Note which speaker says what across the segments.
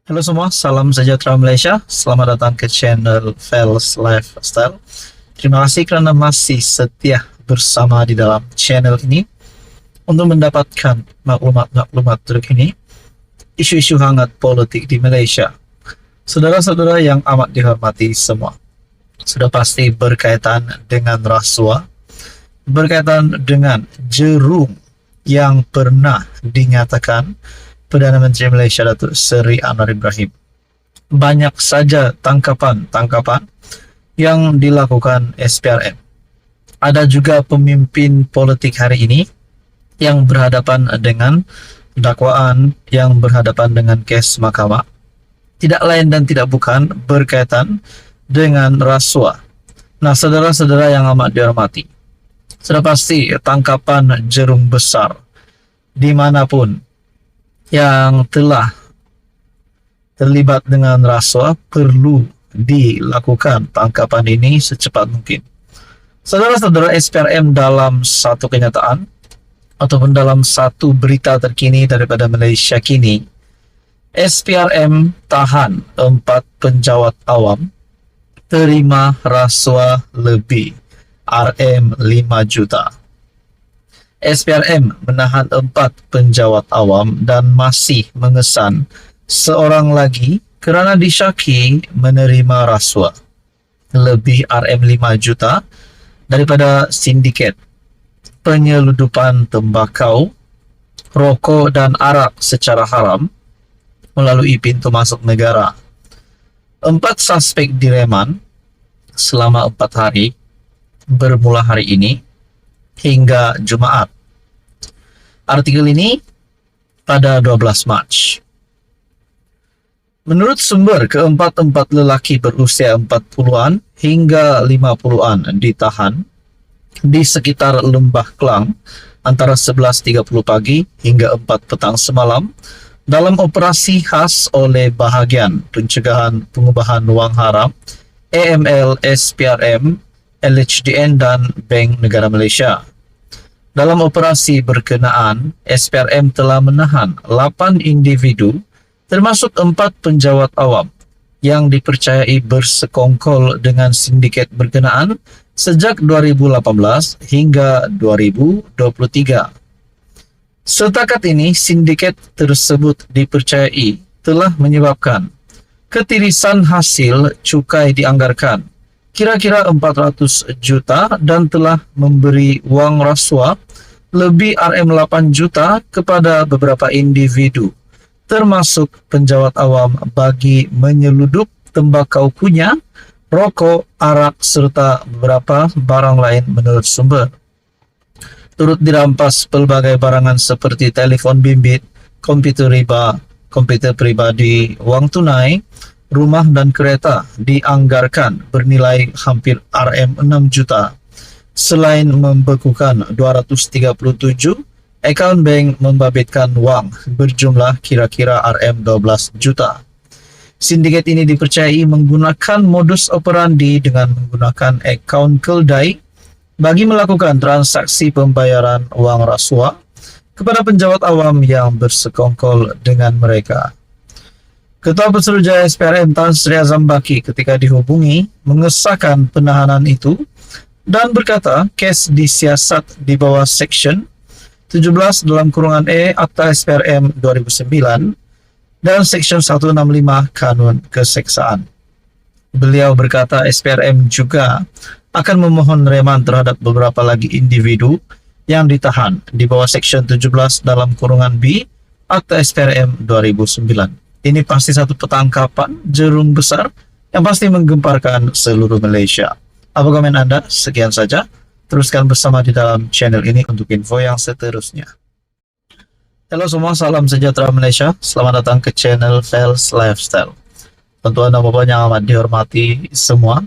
Speaker 1: Halo semua, salam sejahtera Malaysia. Selamat datang ke channel Fels Lifestyle. Terima kasih kerana masih setia bersama di dalam channel ini untuk mendapatkan maklumat-maklumat terkini, isu-isu hangat politik di Malaysia. Saudara-saudara yang amat dihormati semua, sudah pasti berkaitan dengan rasuah, berkaitan dengan jerum yang pernah dinyatakan Perdana Menteri Malaysia Datuk Seri Anwar Ibrahim. Banyak saja tangkapan-tangkapan yang dilakukan SPRM. Ada juga pemimpin politik hari ini yang berhadapan dengan dakwaan, yang berhadapan dengan kes mahkamah. Tidak lain dan tidak bukan berkaitan dengan rasuah. Nah, saudara-saudara yang amat dihormati, sudah pasti tangkapan jerum besar dimanapun yang telah terlibat dengan rasuah perlu dilakukan tangkapan ini secepat mungkin. Saudara-saudara, SPRM dalam satu kenyataan ataupun dalam satu berita terkini daripada Malaysia Kini, SPRM tahan 4 penjawat awam terima rasuah lebih RM5 juta. SPRM menahan 4 penjawat awam dan masih mengesan seorang lagi kerana disyaki menerima rasuah lebih RM5 juta daripada sindiket penyeludupan tembakau, rokok dan arak secara haram melalui pintu masuk negara. 4 suspek direman selama 4 hari bermula hari ini hingga Jumaat. Artikel ini pada 12 Mac. Menurut sumber, keempat-empat lelaki berusia 40-an hingga 50-an ditahan di sekitar Lembah Klang antara 11.30 pagi hingga 4 petang semalam dalam operasi khas oleh Bahagian Pencegahan Pengubahan Wang Haram AML, SPRM, LHDN dan Bank Negara Malaysia. Dalam operasi berkenaan, SPRM telah menahan 8 individu termasuk 4 penjawat awam yang dipercayai bersekongkol dengan sindiket berkenaan sejak 2018 hingga 2023. Setakat ini, sindiket tersebut dipercayai telah menyebabkan ketirisan hasil cukai dianggarkan kira-kira 400 juta dan telah memberi wang rasuah lebih RM8 juta kepada beberapa individu, termasuk penjawat awam bagi menyeludup tembakau kunyah, rokok, arak serta beberapa barang lain menurut sumber. Turut dirampas pelbagai barangan seperti telefon bimbit, komputer riba, komputer pribadi, wang tunai, rumah dan kereta dianggarkan bernilai hampir RM6 juta. Selain membekukan 237, akaun bank membabitkan wang berjumlah kira-kira RM12 juta. Sindiket ini dipercayai menggunakan modus operandi dengan menggunakan akaun keldai bagi melakukan transaksi pembayaran wang rasuah kepada penjawat awam yang bersekongkol dengan mereka. Ketua Pesuruhjaya SPRM Tan Sri Azam Baki ketika dihubungi mengesahkan penahanan itu dan berkata kes disiasat di bawah Seksyen 17 dalam kurungan E Akta SPRM 2009 dan Seksyen 165 Kanun Keseksaan. Beliau berkata SPRM juga akan memohon reman terhadap beberapa lagi individu yang ditahan di bawah Seksyen 17 dalam kurungan B Akta SPRM 2009. Ini pasti satu petangkapan jerum besar yang pasti menggemparkan seluruh Malaysia. Apa komen Anda? Sekian saja. Teruskan bersama di dalam channel ini untuk info yang seterusnya. Halo semua, salam sejahtera Malaysia. Selamat datang ke channel Fels Lifestyle. Tuan-tuan dan puan yang amat dihormati semua,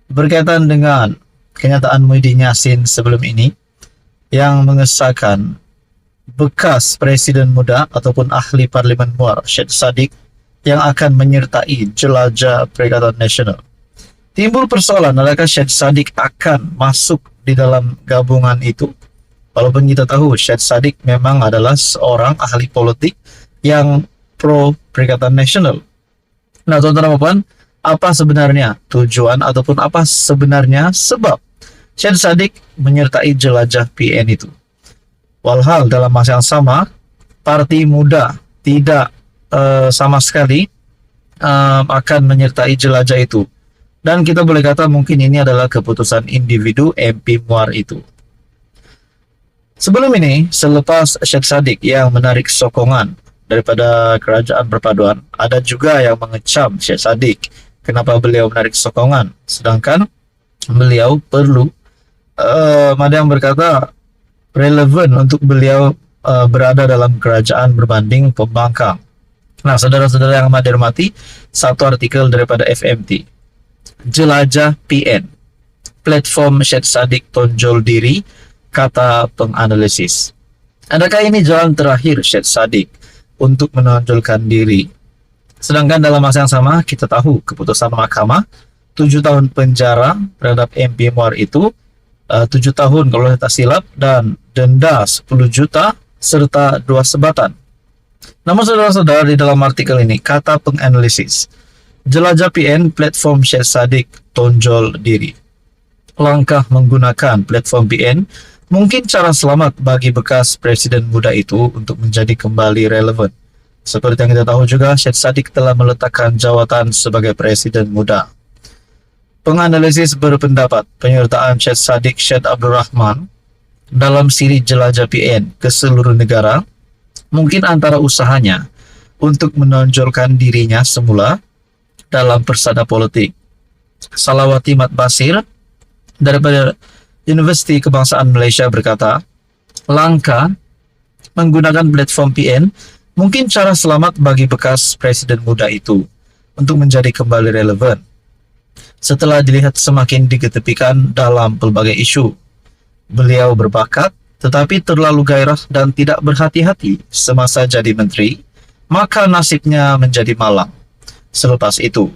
Speaker 1: berkaitan dengan kenyataan Muhyiddin Yassin sebelum ini yang mengesahkan bekas Presiden Muda ataupun Ahli Parlimen Muar Syed Saddiq yang akan menyertai jelajah Perikatan Nasional. Timbul persoalan, adakah Syed Saddiq akan masuk di dalam gabungan itu? Walaupun kita tahu Syed Saddiq memang adalah seorang ahli politik yang pro Perikatan Nasional. Nah, teman-teman dan puan, apa sebenarnya tujuan ataupun apa sebenarnya sebab Syed Saddiq menyertai jelajah PN itu? Walhal dalam masa yang sama, Parti Muda tidak sama sekali akan menyertai jelajah itu. Dan kita boleh kata mungkin ini adalah keputusan individu MP Muar itu. Sebelum ini, selepas Syed Saddiq yang menarik sokongan daripada kerajaan perpaduan, ada juga yang mengecam Syed Saddiq kenapa beliau menarik sokongan, sedangkan beliau perlu ada yang berkata relevan untuk beliau berada dalam kerajaan berbanding pembangkang. Nah, saudara-saudara yang amat dihormati, satu artikel daripada FMT, Jelajah PN, platform Syed Saddiq tonjol diri, kata penganalisis. Adakah ini jalan terakhir Syed Saddiq untuk menonjolkan diri? Sedangkan dalam masa yang sama, kita tahu keputusan mahkamah 7 tahun penjara terhadap MP Muar itu, 7 tahun kalau tak silap, dan denda 10 juta serta 2 sebatan. Namun saudara-saudara, di dalam artikel ini, kata penganalisis, Jelajah PN, platform Syed Saddiq tonjol diri. Langkah menggunakan platform PN mungkin cara selamat bagi bekas presiden muda itu untuk menjadi kembali relevan. Seperti yang kita tahu juga, Syed Saddiq telah meletakkan jawatan sebagai presiden muda. Penganalisis berpendapat penyertaan Syed Saddiq Syed Abdul Rahman dalam siri Jelajah PN ke seluruh negara mungkin antara usahanya untuk menonjolkan dirinya semula dalam persada politik. Salawati Mat Basir daripada Universiti Kebangsaan Malaysia berkata, langkah menggunakan platform PN mungkin cara selamat bagi bekas presiden muda itu untuk menjadi kembali relevan setelah dilihat semakin diketepikan dalam pelbagai isu. Beliau berbakat tetapi terlalu gairah dan tidak berhati-hati semasa jadi menteri, maka nasibnya menjadi malang. Selepas itu,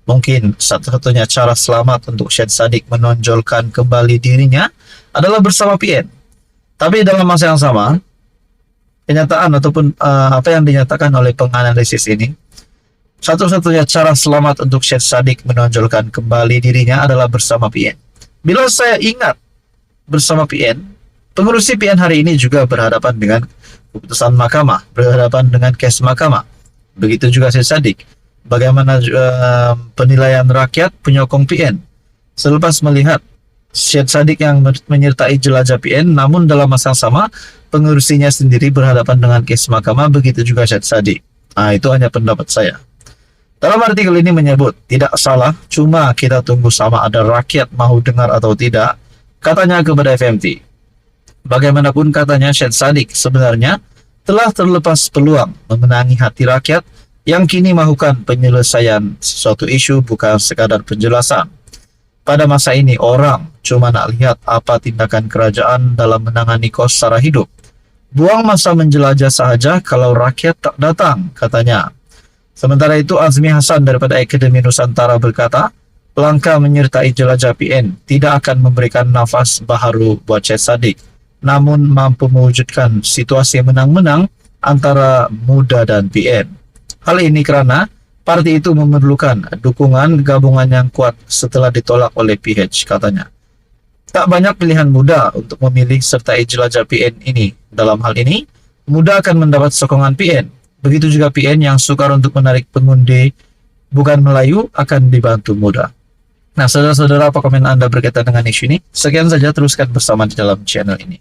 Speaker 1: mungkin satu-satunya cara selamat untuk Syed Saddiq menonjolkan kembali dirinya adalah bersama PN. Tapi dalam masa yang sama, kenyataan ataupun apa yang dinyatakan oleh penganalisis ini, satu-satunya cara selamat untuk Syed Saddiq menonjolkan kembali dirinya adalah bersama PN. Bila saya ingat bersama PN, pengurusi PN hari ini juga berhadapan dengan keputusan mahkamah, berhadapan dengan kes mahkamah. Begitu juga Syed Saddiq. Bagaimana penilaian rakyat penyokong PN selepas melihat Syed Saddiq yang menyertai jelajah PN, namun dalam masa yang sama pengurusinya sendiri berhadapan dengan kes mahkamah, begitu juga Syed Saddiq. Itu hanya pendapat saya. Dalam artikel ini menyebut tidak salah, cuma kita tunggu sama ada rakyat mau dengar atau tidak, katanya kepada FMT. Bagaimanapun katanya, Syed Saddiq sebenarnya telah terlepas peluang memenangi hati rakyat yang kini mahukan penyelesaian sesuatu isu, bukan sekadar penjelasan. Pada masa ini orang cuma nak lihat apa tindakan kerajaan dalam menangani kos sara hidup. Buang masa menjelajah sahaja kalau rakyat tak datang, katanya. Sementara itu, Azmi Hasan daripada Akademi Nusantara berkata, langkah menyertai jelajah PN tidak akan memberikan nafas baharu buat Syed Saddiq, namun mampu mewujudkan situasi menang-menang antara muda dan PN. Hal ini karena parti itu memerlukan dukungan gabungan yang kuat setelah ditolak oleh PH, katanya. Tak banyak pilihan muda untuk memilih sertai jelajah PN ini. Dalam hal ini, muda akan mendapat sokongan PN. Begitu juga PN yang sukar untuk menarik pengundi bukan Melayu akan dibantu muda. Nah, saudara-saudara, apa komen Anda berkaitan dengan isu ini? Sekian saja, teruskan bersama di dalam channel ini.